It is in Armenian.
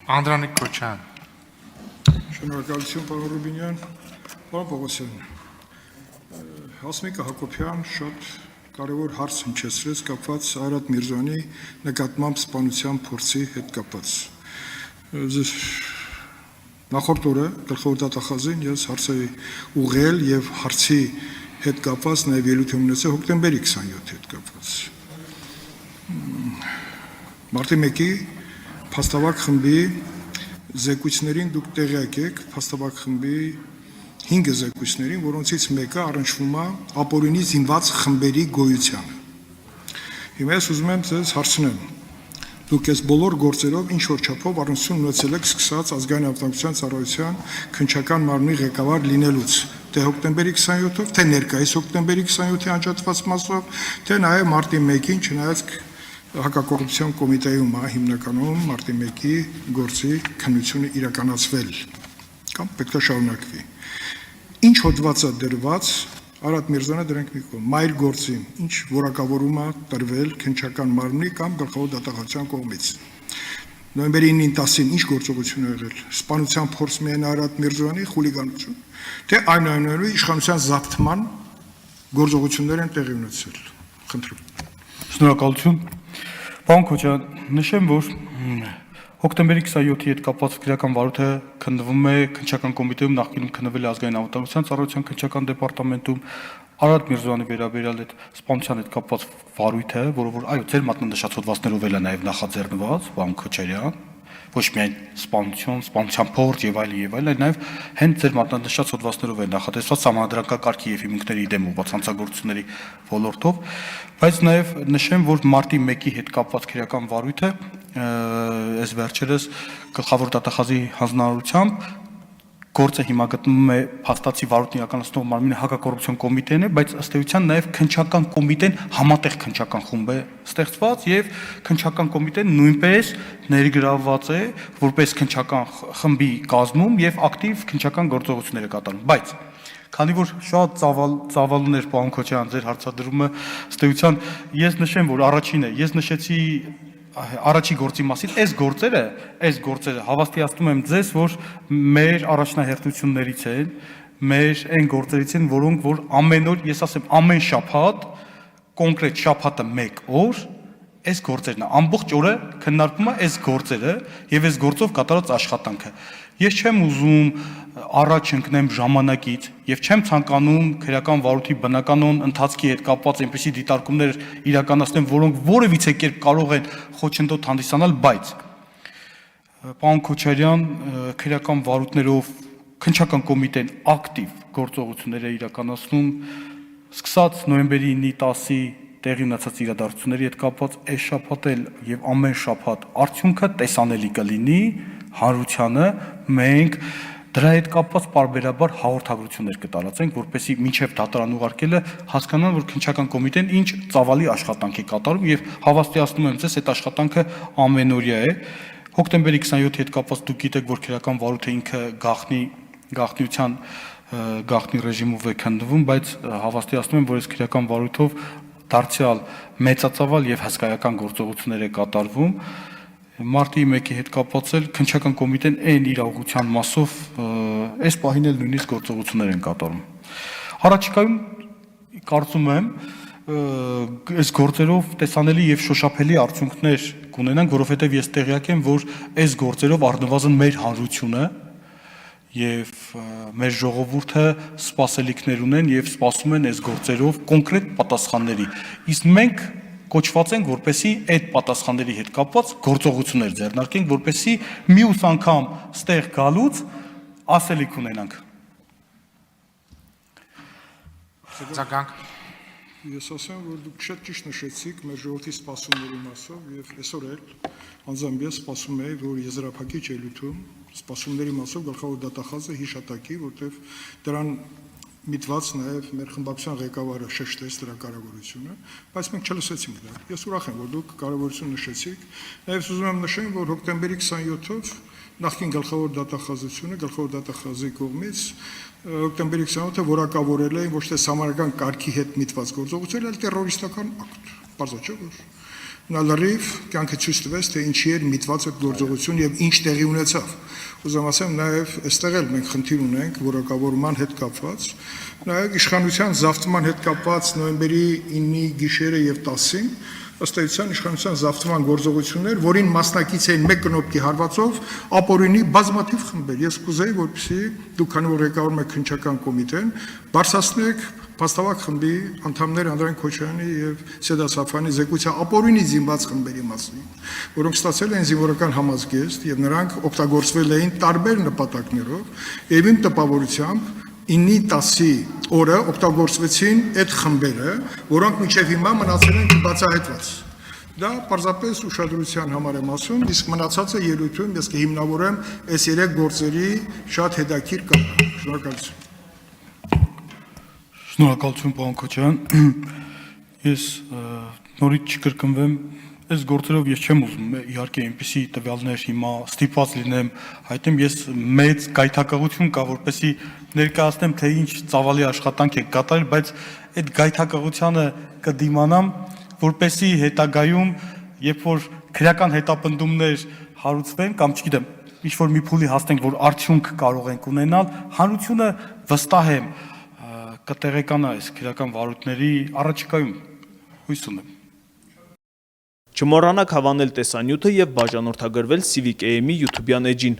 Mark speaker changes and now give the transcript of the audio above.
Speaker 1: Անդրանիկ Քոչյան։
Speaker 2: Շնորհակալություն, պարոն Ռուբինյան, պարոն Պողոսյան, Հասմիկ Հակոբյան շատ կարևոր հարց հնչեցրեց կապված Արարատ Միրզոյանի նկատմամբ սպանության փորձի հետ կապված։ Նախորդ օրը գլխավոր դատախազին ես հարց էի ուղղել եւ հարցի հետ կապված նաեւ ելույթ ունեցա հոկտեմբերի 27-ի հետ կապված։ Մարտի 1-ի փաստավակ խմբի զեկույցներին դուք տեղյակ եք, փաստավակ խմբի 5 զեկույցներին, որոնցից մեկը առնչվում է ապօրինի զինված խմբերի գոյությանը։ Հիմա ես ուզում եմ ձեզ հարցնեմ, դուք այս բոլոր գործերով ինչ որ չափով առնչություն ունեցել եք սկսած ազգային անվտանգության ծառայության քննչական մարմնի ղեկավար լինելուց, թե հոկտեմբերի 27-ով, թե ներկայիս հոկտեմբերի 27-ի անջատված մասով, թե նաև մարտի 1-ին, չնայած հակակոռուպցիոն կոմիտեում է հիմնականում մարտի 1-ի գործի քննությունը իրականացվել կամ պետք է շարունակվի։ Ինչ հոդված է դրված Արարատ Միրզոյանը դրանք մի կողմ, մայր գործի, ինչ որակավորում է տրվել քննչական մարմնի կամ գլխավոր դատախազության կողմից։ Նոյեմբերի 9-ին 10-ին ինչ գործողություն է եղել։ Սպանության փորձ միայն Արարատ Միրզոյանի խուլիգանություն, թե այնուամենայնիվ իշխանության զավթման գործողություններ են տեղի ունեցել։ Խնդրում։
Speaker 3: Շնորհակալություն։ Պարոն Քոչյան, նշեմ, որ հոկտեմբերի 27-ի հետ կապված քրեական վարույթը քննվում է քննչական կոմիտեում, նախկինում քննվել է ազգային անվտանգության ծառայության քննչական դեպարտամենտում, Արարատ Միրզոյանի վերաբերյալ այդ սպանության հետ կապված վարույթը, որը որ այո, ձեր մատնանշած հոդվածներով էլ է նաև նախաձեռնված, պարոն Քոչարյան, ոչ միայն սպանության փորձ եւ այլն, նաև հենց ձեր մատնանշած հոդվածներով է նախատեսված համանդրակակարգի եւ հիմունքների դեմ ուղղված հանցագործությունների ոլորտով, բայց նաև նշեմ, որ մարտի 1-ի հետ կապված քրեական վարույթը այս վերջերս գլխավոր դատախազի հանձնարարությամբ գործը հիմա գտնվում է փաստացի վարույթն իրականացնող մարմինի հակակոռուպցիոն կոմիտեն է, բայց ըստ էության նաև քննչական կոմիտեն համատեղ քննչական խումբ է ստեղծված եւ քննչական կոմիտեն նույնպես ներգրավված է որպես քննչական խմբի կազմում եւ ակտիվ քննչական գործողություններ է կատարում, բայց քանի որ շատ ծավալուն էր պարոն Քոչյան ձեր հարցադրումը, ըստ էության ես նշեմ, որ առաջինը ես նշեցի առաջի գործի մասին, այս գործերը հավաստիացնում եմ ձեզ, որ մեր առաջնահերթություններից են, մեր այն գործերից են, որոնք որ ամեն օր, ես ասեմ, ամեն շաբաթ, կոնկրետ շաբաթը 1 օր, այս գործերն է, ամբողջ օրը քննարկվում է այս գործերը եւ այս գործով կատարած աշխատանքը։ Ես չեմ ուզում առաջ ընկնեմ ժամանակից եւ չեմ ցանկանում քրեական վարույթի բնականոն ընթացքի հետ կապված այնպիսի դիտարկումներ իրականացնեմ, որոնք որևիցե կերպ կարող են խոչընդոտ հանդիսանալ, բայց պարոն Քոչարյան, քրեական վարույթներով քննչական կոմիտեն ակտիվ գործողություններ է իրականացնում, սկսած նոյեմբերի 9-ի 10-ի տեղի ունեցած իրադարձությունների հետ կապված այս շաբաթ էլ եւ ամեն շաբաթ արդյունքը տեսանելի կլինի հանրությանը, մենք դրա հետ կապված պարբերաբար հաղորդագրություններ կտարածենք, որպեսզի մինչև դատարան ուղարկելը հասկանան, որ քննչական կոմիտեն ինչ ծավալի աշխատանք է կատարում եւ հավաստիացնում եմ ձեզ, այդ աշխատանքը ամենօրյա է։ Հոկտեմբերի 27-ի հետ կապված դուք գիտեք, որ քրեական վարույթը ինքը գաղտնի ռեժիմով է քննվում, բայց հավաստիացնում եմ, որ այս քրեական վարույթով դարձյալ մեծածավալ եւ հսկայական գործողություններ է կատարվում։ Մարտի 1-ի հետ կապված էլ քննչական կոմիտեն այն իրավության մասով այս պահին էլ նույնիսկ գործողություններ են կատարում։ Առաջիկայում կարծում եմ այս գործերով տեսանելի եւ շոշափելի արդյունքներ կունենանք, որովհետեւ ես տեղյակ եմ, որ այս գործերով առնվազն մեր հանրությունը եւ մեր ժողովուրդը սպասելիքներ ունեն եւ սպասում են այս գործերով կոնկրետ պատասխանների։ Իսկ մենք կոչված ենք, որպեսզի այդ պատասխանների հետ կապված գործողություններ ձեռնարկենք, որպեսզի մյուս անգամ ստեղ գալուց ասելիք ունենանք։
Speaker 1: Ցականք։
Speaker 2: Ես ասեմ, որ դուք շատ ճիշտ նշեցիք մեր ժողովրդի սպասումների մասով եւ այսօր էլ անձամբ ես սպասում եի, որ եզրափակիչ ելույթում սպասումների մասով գլխավոր դատախազը հիշատակի, որտեղ դրան միտված նաև մեր խմբակցության ղեկավարը շեշտեց դրա կարևորությունը, բայց մենք չլսեցինք դա։ Ես ուրախ եմ, որ դուք կարևորություն նշեցիք։ Նաև ուզում եմ նշեմ, որ հոկտեմբերի 27-ով նախկին գլխավոր դատախազությունը, գլխավոր դատախազի կողմից հոկտեմբերի 27-ը որակավորել է ոչ թե համարական կարգի հետ միտված գործողություն, այլ տերորիստական ակտ։ Պարզաճ չէ, որ Նա լրիվ կյանքը ցույց տվեց, թե ինչի էր միտված այդ գործողություն եւ ինչ տեղի ունեցավ։ Ուզում ասեմ, նաեւ այստեղ էլ մենք խնդիր ունենք որակավորման հետ կապված, նաեւ իշխանության զավթման հետ կապված նոյեմբերի 9-ի գիշերը եւ 10-ին ըստ էության իշխանության զավթման գործողություններ, որին մասնակից էին մեկ կնոպկի հարվածով ապօրինի բազմաթիվ խմբեր։ Ես կուզեի, որպեսզի դուք քանի որ ղեկավարում եք քննչական կոմիտեն, բարձրացնեք փաստավակ խմբի անդամներ Անդրանիկ Քոչարյանի եւ Սեդա Սաֆյանի զեկույցը ապօրինի զինված խմբերի մասին, որոնք ստացել են զինվորական համազգեստ եւ նրանք օգտագործվել էին տարբեր նպատակներով եւ իմ տպավորությամբ 9-10-ի օրը օգտագործվեցին այդ խմբերը, որոնք մինչև հիմա մնացել են չբացահայտված։ Դա պարզապես ուշադրության համար եմ ասում, իսկ մնացածը ելույթում ես կհիմնավորեմ այս 3 գործերի շատ հետաքրքիր կապ։ Շնորհակալություն։
Speaker 3: Շնորհակալություն, պարոն Քոչարյան։ Ես նորից չկրկնվեմ, այս գործերով ես չեմ ուզում, իհարկե այնպիսի տվյալներ հիմա ստիպված լինեմ հայտնեմ, ես մեծ գայթակղություն կա, որպեսզի ներկայացնեմ, թե ինչ ծավալի աշխատանք է կատարել, բայց այդ գայթակղությանը կդիմանամ, որպեսզի հետագայում, երբ որ քրեական հետապնդումներ հարուցվեն կամ չգիտեմ, ինչ որ մի փուլի հասնենք, որ արդյունք կարող ենք ունենալ, հանրությունը վստահ եմ կտեղեկանա այս քրեական վարույթների առաջիկայում հույս ունեմ։
Speaker 4: Չմոռանաք հավանել տեսանյութը եւ բաժանորդագրվել Civic AM-ի YouTube-յան էջին։